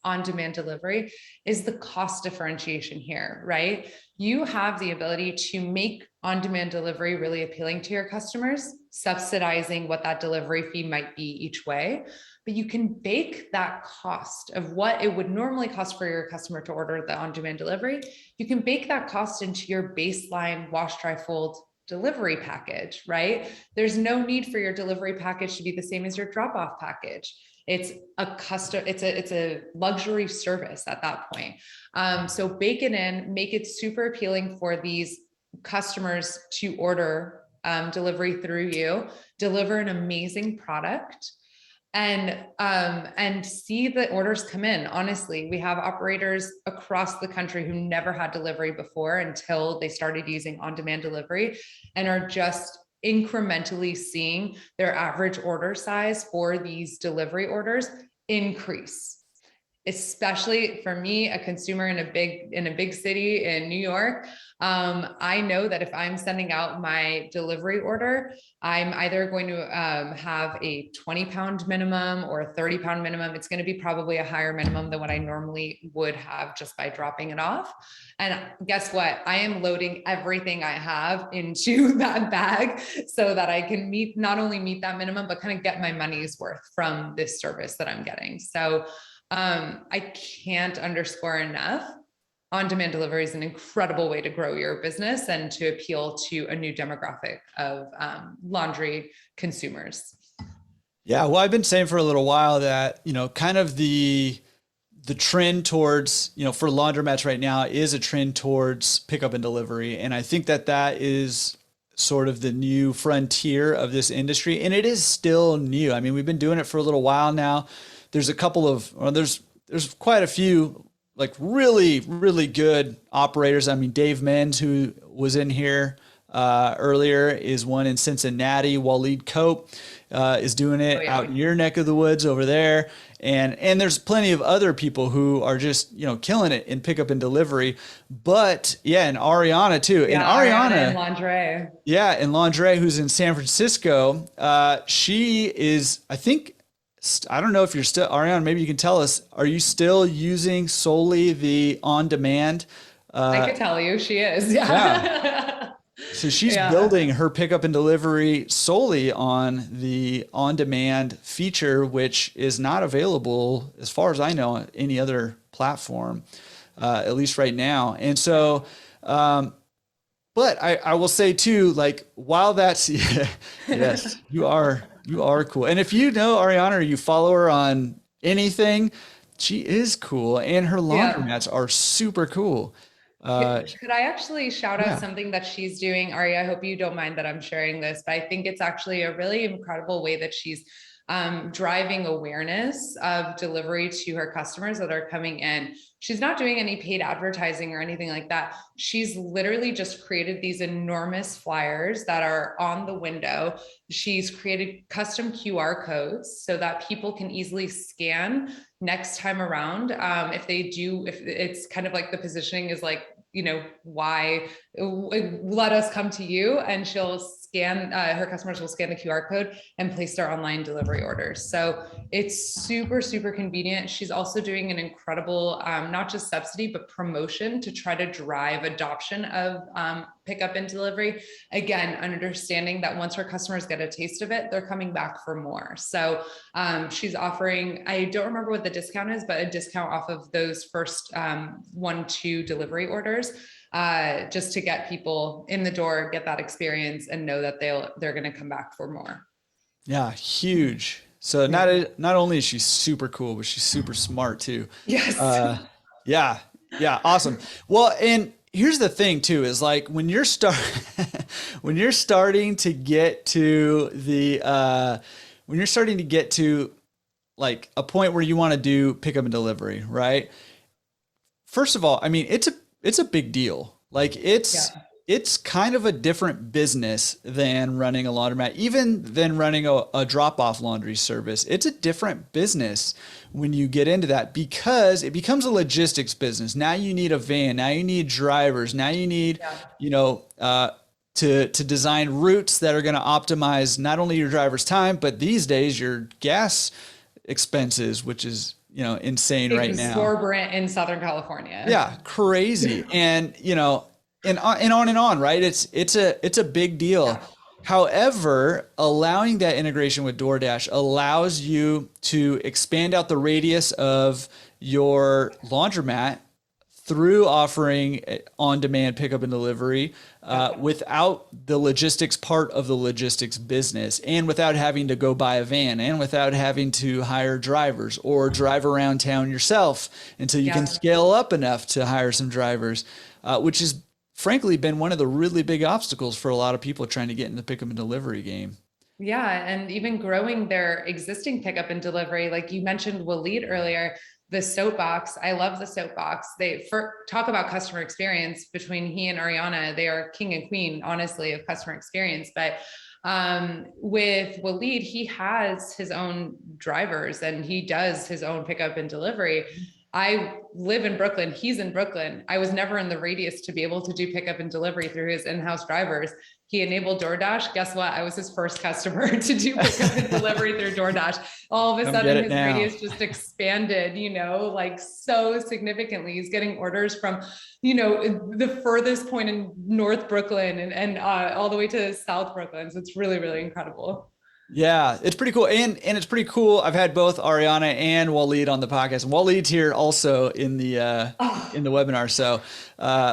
Speaker 2: on-demand delivery is the cost differentiation here, right? You have the ability to make on-demand delivery really appealing to your customers, subsidizing what that delivery fee might be each way. But you can bake that cost of what it would normally cost for your customer to order the on-demand delivery. You can bake that cost into your baseline wash, dry, fold delivery package, right? There's no need for your delivery package to be the same as your drop-off package. It's a luxury service at that point. So bake it in, make it super appealing for these customers to order delivery through you, deliver an amazing product, and see the orders come in. Honestly, we have operators across the country who never had delivery before until they started using on-demand delivery, and are just incrementally seeing their average order size for these delivery orders increase. Especially for me, a consumer in a big city in New York, I know that if I'm sending out my delivery order, I'm either going to have a 20-pound minimum or a 30-pound minimum. It's going to be probably a higher minimum than what I normally would have just by dropping it off. And guess what? I am loading everything I have into that bag so that I can not only meet that minimum, but kind of get my money's worth from this service that I'm getting. So I can't underscore enough. On-demand delivery is an incredible way to grow your business and to appeal to a new demographic of laundry consumers.
Speaker 1: Yeah, well, I've been saying for a little while that, kind of the trend towards, for laundromats right now is a trend towards pickup and delivery. And I think that is sort of the new frontier of this industry. And it is still new. I mean, we've been doing it for a little while now. There's there's quite a few like really, really good operators. I mean, Dave Menz, who was in here earlier, is one in Cincinnati. Waleed Cope is doing it out in your neck of the woods over there. And there's plenty of other people who are just, killing it in pickup and delivery. But yeah, and Ariana too.
Speaker 2: Yeah,
Speaker 1: and Ariana
Speaker 2: and Lingerie.
Speaker 1: Yeah, and Lingerie, who's in San Francisco. She is, I don't know if you're still, Ariana, maybe you can tell us, are you still using solely the on-demand?
Speaker 2: I could tell you she is. Yeah.
Speaker 1: So she's building her pickup and delivery solely on the on-demand feature, which is not available, as far as I know, on any other platform, at least right now. And so, but I will say too, like, while that's, yes, you are cool. And if you know Ariana or you follow her on anything, she is cool. And her laundromats are super cool.
Speaker 2: Could I actually shout out something that she's doing, Ari? I hope you don't mind that I'm sharing this, but I think it's actually a really incredible way that she's driving awareness of delivery to her customers that are coming in. She's not doing any paid advertising or anything like that. She's literally just created these enormous flyers that are on the window. She's created custom QR codes so that people can easily scan next time around. If it's kind of like the positioning is like, why let us come to you, and she'll scan, her customers will scan the QR code and place their online delivery orders. So it's super, super convenient. She's also doing an incredible, not just subsidy, but promotion to try to drive adoption of pickup and delivery. Again, understanding that once her customers get a taste of it, they're coming back for more. So she's offering, I don't remember what the discount is, but a discount off of those first 1-2 delivery orders, just to get people in the door, get that experience, and know that they're going to come back for more.
Speaker 1: Yeah, huge. So not only is she super cool, but she's super smart too.
Speaker 2: Yes.
Speaker 1: Yeah, awesome. Well, and here's the thing too, is like when you're starting to get to like a point where you want to do pickup and delivery, right? First of all, I mean, it's a big deal. Like it's kind of a different business than running a laundromat, even than running a drop-off laundry service. It's a different business when you get into that, because it becomes a logistics business. Now you need a van. Now you need drivers. Now you need, to design routes that are going to optimize not only your driver's time, but these days your gas expenses, which is, insane right now.
Speaker 2: Exorbitant in Southern California.
Speaker 1: Yeah, crazy. And, and on, right? It's a big deal. Yeah. However, allowing that integration with Doordash allows you to expand out the radius of your laundromat through offering on-demand pickup and delivery without the logistics part of the logistics business, and without having to go buy a van, and without having to hire drivers or drive around town yourself until you can scale up enough to hire some drivers, which is frankly been one of the really big obstacles for a lot of people trying to get in the pickup and delivery game.
Speaker 2: Yeah, and even growing their existing pickup and delivery, like you mentioned Waleed earlier, the soapbox. I love the soapbox. They talk about customer experience between he and Ariana. They are king and queen, honestly, of customer experience. But with Waleed, he has his own drivers and he does his own pickup and delivery. I live in Brooklyn. He's in Brooklyn. I was never in the radius to be able to do pickup and delivery through his in-house drivers. He enabled Doordash. Guess what? I was his first customer to do pickup and delivery through Doordash. All of a sudden, his radius just expanded, like so significantly. He's getting orders from, the furthest point in North Brooklyn and all the way to South Brooklyn. So it's really, really incredible.
Speaker 1: Yeah, it's pretty cool. And it's pretty cool. I've had both Ariana and Waleed on the podcast. And Waleed's here also in the webinar. So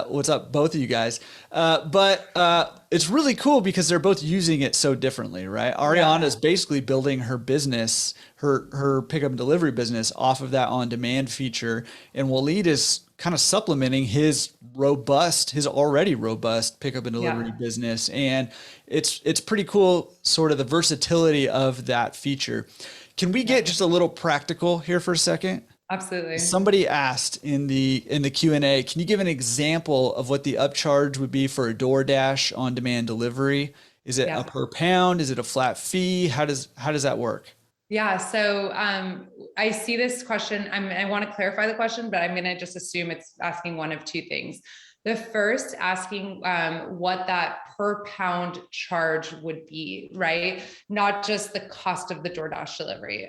Speaker 1: what's up, both of you guys? But it's really cool because they're both using it so differently, right? Ariana is basically building her business, her pickup and delivery business off of that on-demand feature. And Waleed is kind of supplementing his already robust pickup and delivery business. And it's pretty cool, sort of the versatility of that feature. Can we get just a little practical here for a second?
Speaker 2: Absolutely.
Speaker 1: Somebody asked in the Q&A, can you give an example of what the upcharge would be for a DoorDash on-demand delivery? Is it a per pound? Is it a flat fee? How does that work?
Speaker 2: Yeah. So I see this question. I want to clarify the question, but I'm going to just assume it's asking one of two things. The first asking what that per pound charge would be, right? Not just the cost of the DoorDash delivery.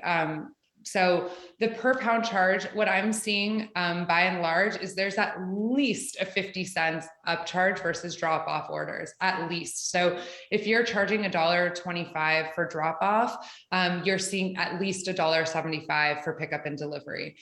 Speaker 2: So the per pound charge, what I'm seeing by and large is there's at least a 50 cents upcharge versus drop off orders, at least. So if you're charging $1.25 for drop off, you're seeing at least $1.75 for pickup and delivery.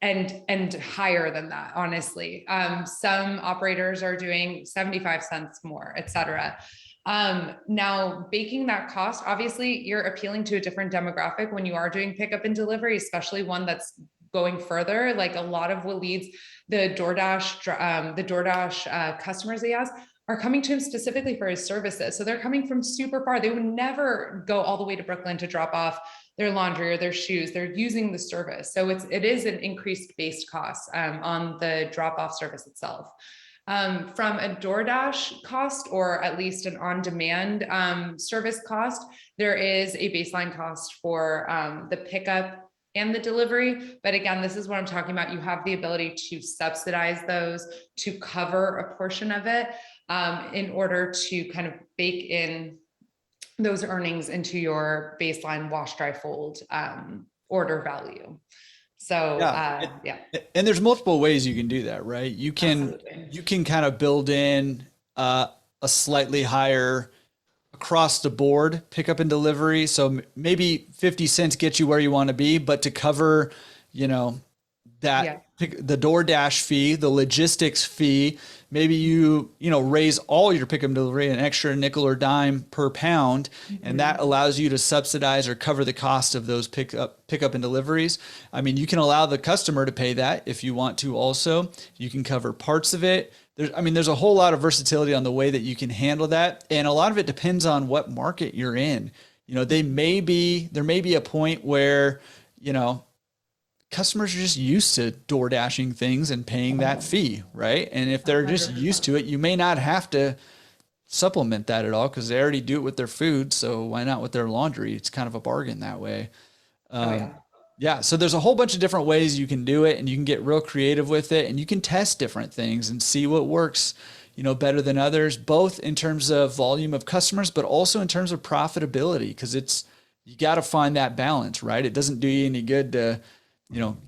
Speaker 2: And higher than that, honestly. Some operators are doing 75 cents more, et cetera. Now baking that cost, obviously you're appealing to a different demographic when you are doing pickup and delivery, especially one that's going further. Like a lot of Waleed's, the DoorDash customers he has are coming to him specifically for his services. So they're coming from super far. They would never go all the way to Brooklyn to drop off their laundry or their shoes. They're using the service. So it is an increased base cost on the drop off service itself. From a DoorDash cost, or at least an on-demand service cost, there is a baseline cost for the pickup and the delivery. But again, this is what I'm talking about. You have the ability to subsidize those to cover a portion of it in order to kind of bake in those earnings into your baseline wash, dry, fold order value. So
Speaker 1: and there's multiple ways you can do that, right? You can kind of build in a slightly higher across the board pickup and delivery. So maybe 50 cents gets you where you want to be, but to cover, the DoorDash fee, the logistics fee, maybe you raise all your pickup and delivery an extra nickel or dime per pound, and that allows you to subsidize or cover the cost of those pickup and deliveries. I mean, you can allow the customer to pay that if you want to. Also, you can cover parts of it. There's a whole lot of versatility on the way that you can handle that, and a lot of it depends on what market you're in. There may be a point where customers are just used to door dashing things and paying that fee, right? And if they're just used to it, you may not have to supplement that at all because they already do it with their food. So why not with their laundry? It's kind of a bargain that way. So there's a whole bunch of different ways you can do it, and you can get real creative with it, and you can test different things and see what works, better than others, both in terms of volume of customers, but also in terms of profitability, because you got to find that balance, right? It doesn't do you any good to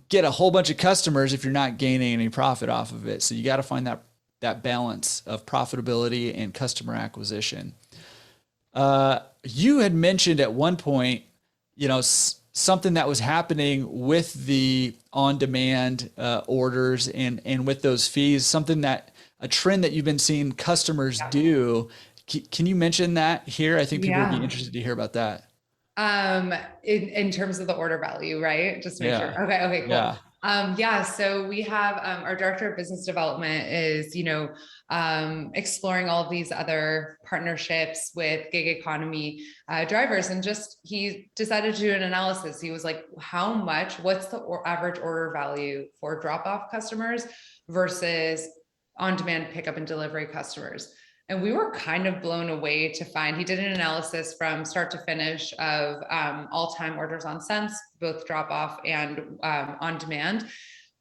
Speaker 1: get a whole bunch of customers if you're not gaining any profit off of it. So you got to find that balance of profitability and customer acquisition. You had mentioned at one point, something that was happening with the on-demand orders and with those fees, a trend that you've been seeing customers do. Can you mention that here? I think people would be interested to hear about that.
Speaker 2: In terms of the order value, right? Just make sure. Okay, cool. Yeah, so we have our director of business development is, exploring all of these other partnerships with gig economy drivers, and just he decided to do an analysis. He was like, what's the average order value for drop off customers versus on demand pickup and delivery customers? And we were kind of blown away to find he did an analysis from start to finish of all-time orders on Sense, both drop off and on demand.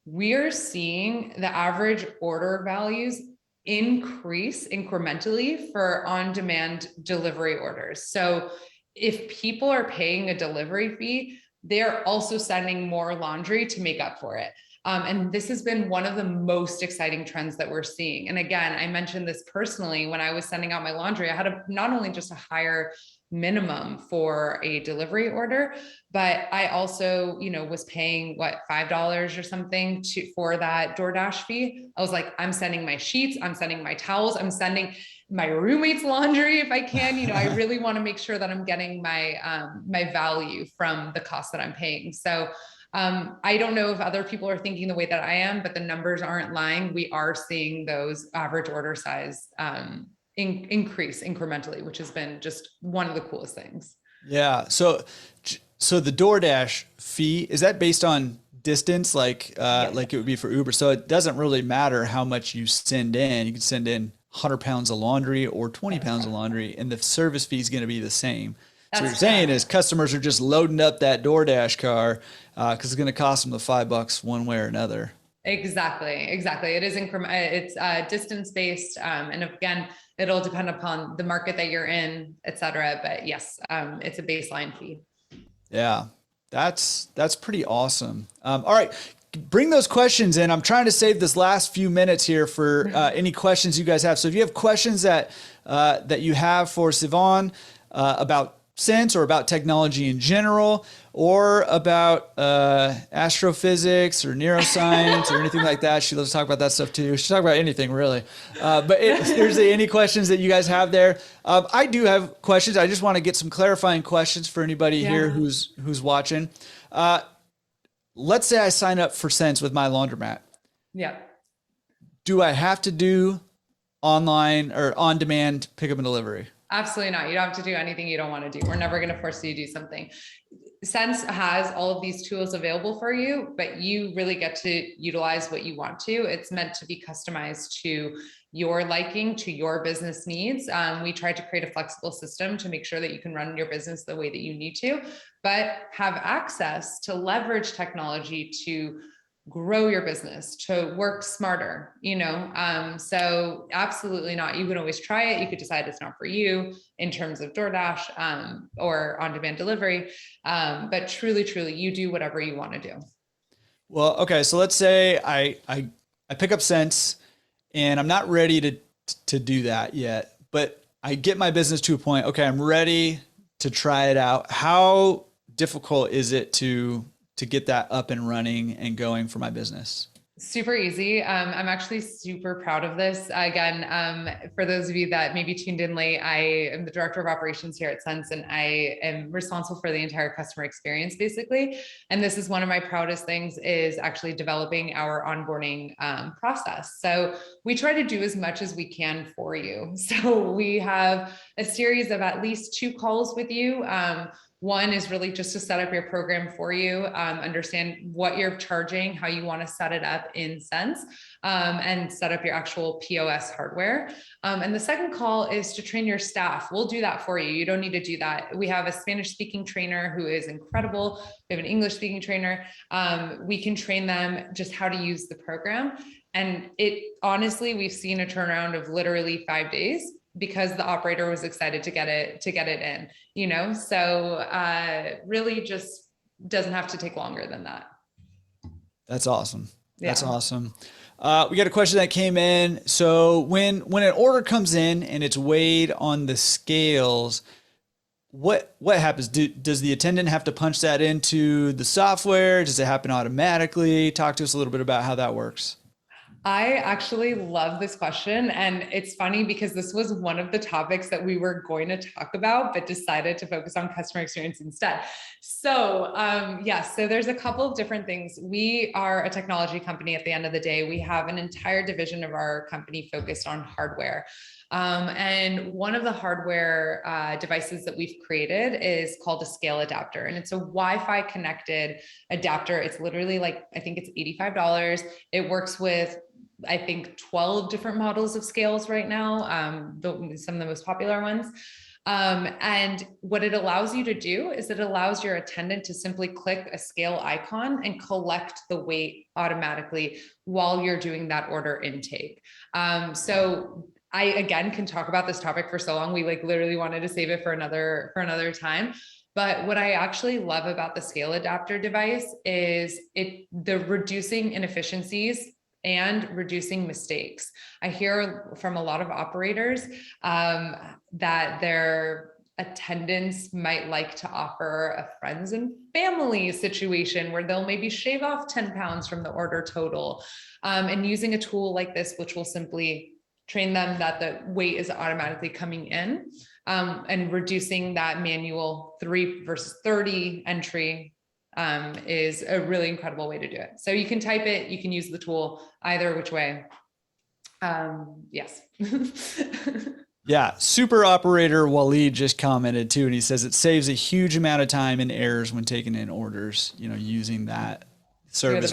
Speaker 2: We're seeing the average order values increase incrementally for on-demand delivery orders. So if people are paying a delivery fee, they're also sending more laundry to make up for it. And this has been one of the most exciting trends that we're seeing. And again, I mentioned this personally, when I was sending out my laundry, I had not only just a higher minimum for a delivery order, but I also, was paying $5 or something for that Doordash fee. I was like, I'm sending my sheets, I'm sending my towels, I'm sending my roommate's laundry if I can. I really want to make sure that I'm getting my value from the cost that I'm paying. So I don't know if other people are thinking the way that I am, but the numbers aren't lying. We are seeing those average order size increase incrementally, which has been just one of the coolest things.
Speaker 1: Yeah. So the DoorDash fee, is that based on distance, like it would be for Uber? So it doesn't really matter how much you send in. You can send in 100 pounds of laundry or 20 pounds of laundry, and the service fee is going to be the same. So what you're saying is customers are just loading up that DoorDash car because it's going to cost them the $5 one way or another.
Speaker 2: Exactly. It is it's distance based, and again, it'll depend upon the market that you're in, et cetera. But yes, it's a baseline fee.
Speaker 1: Yeah, that's pretty awesome. All right, bring those questions in. I'm trying to save this last few minutes here for any questions you guys have. So if you have questions that you have for Sivan about Sense or about technology in general, or about astrophysics or neuroscience or anything like that, she loves to talk about that stuff too. She talk about anything really. But if there's any questions that you guys have there, I do have questions. I just want to get some clarifying questions for anybody here who's watching. Let's say I sign up for Sense with my laundromat.
Speaker 2: Yeah.
Speaker 1: Do I have to do online or on-demand pickup and delivery?
Speaker 2: Absolutely not. You don't have to do anything you don't want to do. We're never going to force you to do something. Sense has all of these tools available for you, but you really get to utilize what you want to. It's meant to be customized to your liking, to your business needs. We try to create a flexible system to make sure that you can run your business the way that you need to, but have access to leverage technology to grow your business, to work smarter, so absolutely not. You can always try it. You could decide it's not for you in terms of DoorDash or on-demand delivery. But truly, you do whatever you want to do.
Speaker 1: Well, okay. So let's say I pick up Sense and I'm not ready to do that yet, but I get my business to a point. Okay. I'm ready to try it out. How difficult is it to get that up and running and going for my business?
Speaker 2: Super easy. I'm actually super proud of this. Again, for those of you that maybe tuned in late, I am the director of operations here at Sense, and I am responsible for the entire customer experience, basically. And this is one of my proudest things, is actually developing our onboarding process. So we try to do as much as we can for you. So we have a series of at least 2 calls with you. One is really just to set up your program for you, understand what you're charging, how you want to set it up in Sense, and set up your actual POS hardware. And the second call is to train your staff. We'll do that for you. You don't need to do that. We have a Spanish speaking trainer who is incredible. We have an English speaking trainer. We can train them just how to use the program. And honestly, we've seen a turnaround of literally 5 days, because the operator was excited to get it in, so really just doesn't have to take longer than that.
Speaker 1: That's awesome. That's awesome. We got a question that came in. So when an order comes in and it's weighed on the scales, what happens? Does the attendant have to punch that into the software? Does it happen automatically? Talk to us a little bit about how that works.
Speaker 2: I actually love this question. And it's funny because this was one of the topics that we were going to talk about, but decided to focus on customer experience instead. So, yes, so there's a couple of different things. We are a technology company at the end of the day. We have an entire division of our company focused on hardware. And one of the hardware devices that we've created is called a scale adapter. And it's a Wi-Fi connected adapter. It's literally like, I think it's $85. It works with, I think, 12 different models of scales right now, some of the most popular ones. And what it allows you to do is it allows your attendant to simply click a scale icon and collect the weight automatically while you're doing that order intake. So I, again, can talk about this topic for so long. We like literally wanted to save it for another time. But what I actually love about the scale adapter device is the reducing inefficiencies and reducing mistakes. I hear from a lot of operators that their attendants might like to offer a friends and family situation where they'll maybe shave off 10 pounds from the order total. And using a tool like this, which will simply train them that the weight is automatically coming in, and reducing that manual 3 versus 30 entry is a really incredible way to do it. So you can type it, you can use the tool either which way. Yes.
Speaker 1: Yeah. Super operator Waleed just commented too. And he says it saves a huge amount of time and errors when taking in orders, using that service,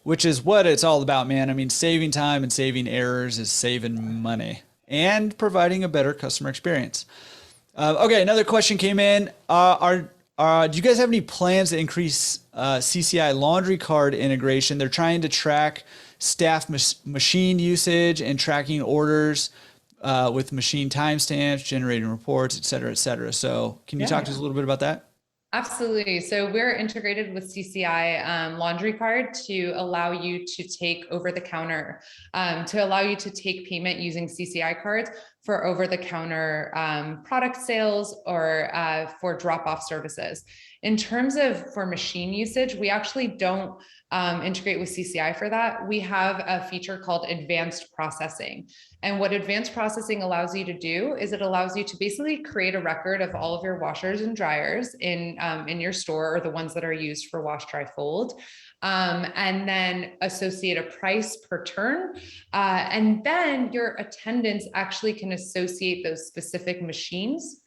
Speaker 1: which is what it's all about, man. I mean, saving time and saving errors is saving money and providing a better customer experience. Okay. Another question came in. Do you guys have any plans to increase CCI laundry card integration? They're trying to track staff machine usage and tracking orders with machine timestamps, generating reports, et cetera, et cetera. So can you talk to us a little bit about that?
Speaker 2: Absolutely. So we're integrated with CCI Laundry Card to allow you to take over the counter, to allow you to take payment using CCI cards for over the counter product sales or for drop-off services. In terms of for machine usage, we actually don't integrate with CCI for that. We have a feature called advanced processing. And what advanced processing allows you to do is it allows you to basically create a record of all of your washers and dryers in your store, or the ones that are used for wash, dry, fold. And then associate a price per turn. And then your attendants actually can associate those specific machines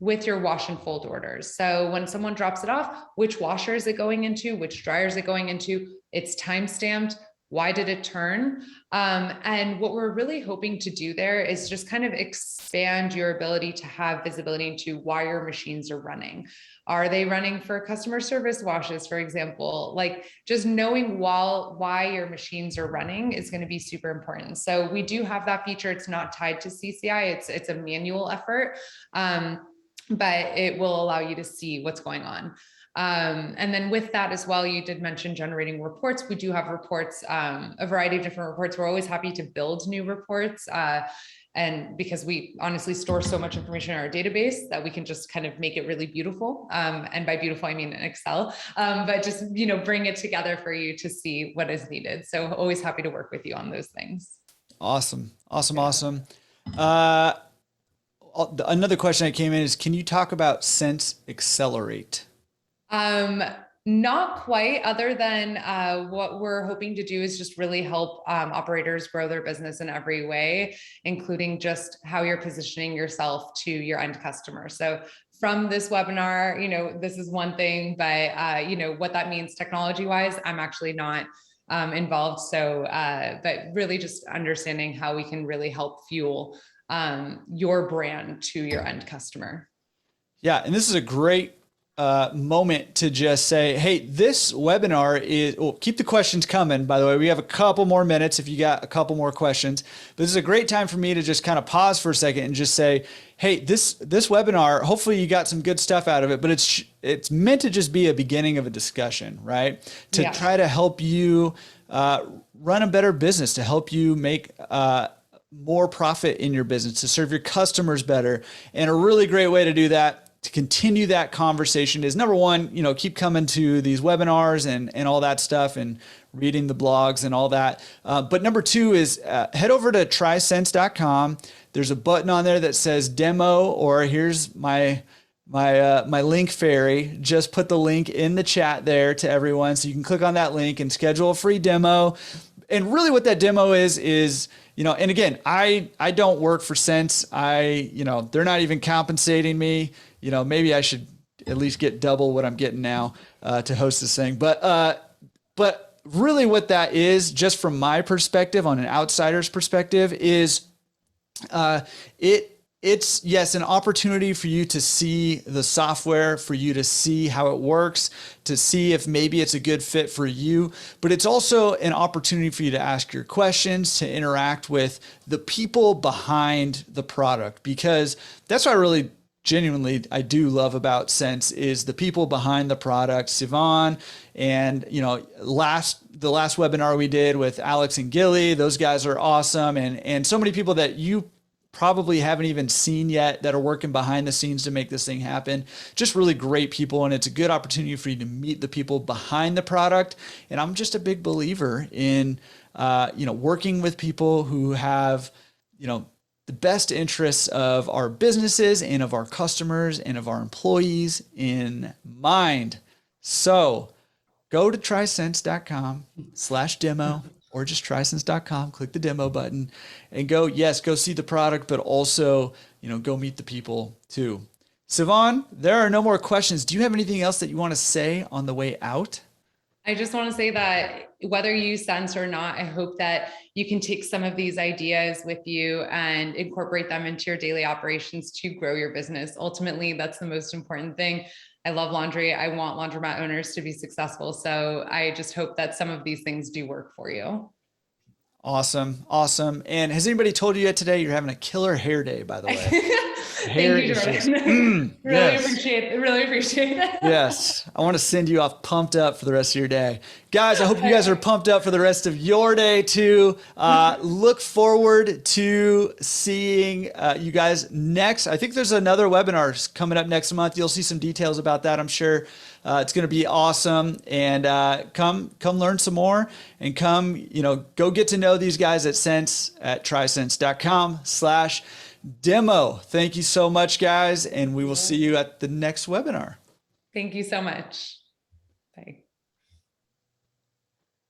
Speaker 2: with your wash and fold orders. So when someone drops it off, which washer is it going into? Which dryer is it going into? It's time stamped. Why did it turn? And what we're really hoping to do there is just kind of expand your ability to have visibility into why your machines are running. Are they running for customer service washes, for example? Like just knowing why your machines are running is going to be super important. So we do have that feature. It's not tied to CCI. It's a manual effort, but it will allow you to see what's going on. And then with that as well, you did mention generating reports. We do have reports, a variety of different reports. We're always happy to build new reports. And because we honestly store so much information in our database that we can just kind of make it really beautiful. And by beautiful, I mean in Excel, but just, bring it together for you to see what is needed. So always happy to work with you on those things.
Speaker 1: Awesome. Another question that came in is, can you talk about Sense Accelerate?
Speaker 2: Not quite, other than what we're hoping to do is just really help operators grow their business in every way, including just how you're positioning yourself to your end customer. So from this webinar, this is one thing, but what that means technology wise, I'm actually not involved. So, but really just understanding how we can really help fuel your brand to your end customer.
Speaker 1: Yeah. And this is a great moment to just say, hey, this webinar is, keep the questions coming. By the way, we have a couple more minutes if you got a couple more questions, but this is a great time for me to just kind of pause for a second and just say, hey, this webinar, hopefully you got some good stuff out of it, but it's meant to just be a beginning of a discussion, right? To try to help you run a better business, to help you make more profit in your business, to serve your customers better. And a really great way to do that to continue that conversation is number one, keep coming to these webinars and all that stuff and reading the blogs and all that. But number two is head over to trysense.com. There's a button on there that says demo, or here's my link fairy. Just put the link in the chat there to everyone. So you can click on that link and schedule a free demo. And really what that demo is, and again, I don't work for Sense. They're not even compensating me. Maybe I should at least get double what I'm getting now to host this thing. But really what that is, just from my perspective, on an outsider's perspective, is it's yes, an opportunity for you to see the software, for you to see how it works, to see if maybe it's a good fit for you. But it's also an opportunity for you to ask your questions, to interact with the people behind the product, because that's what I really genuinely I do love about Sense is the people behind the product. Sivan and the last webinar we did with Alex and Gilly, those guys are awesome, and so many people that you probably haven't even seen yet that are working behind the scenes to make this thing happen. Just really great people. And it's a good opportunity for you to meet the people behind the product. And I'm just a big believer in, working with people who have, the best interests of our businesses and of our customers and of our employees in mind. So go to trysense.com/demo. Or just trysense.com, click the demo button and go see the product, but also, go meet the people too. Sivan, there are no more questions. Do you have anything else that you want to say on the way out?
Speaker 2: I just want to say that whether you use Sense or not, I hope that you can take some of these ideas with you and incorporate them into your daily operations to grow your business. Ultimately, that's the most important thing. I love laundry. I want laundromat owners to be successful. So I just hope that some of these things do work for you.
Speaker 1: Awesome. Awesome. And has anybody told you yet today you're having a killer hair day, by the way?
Speaker 2: Thank you, Jordan. Really appreciate it.
Speaker 1: Yes. I want to send you off pumped up for the rest of your day. Guys, I hope you guys are pumped up for the rest of your day too. Look forward to seeing you guys next. I think there's another webinar coming up next month. You'll see some details about that, I'm sure. It's going to be awesome. And come learn some more and come, go get to know these guys at Sense at trysense.com/demo. Thank you so much, guys. And we will see you at the next webinar.
Speaker 2: Thank you so much. Bye.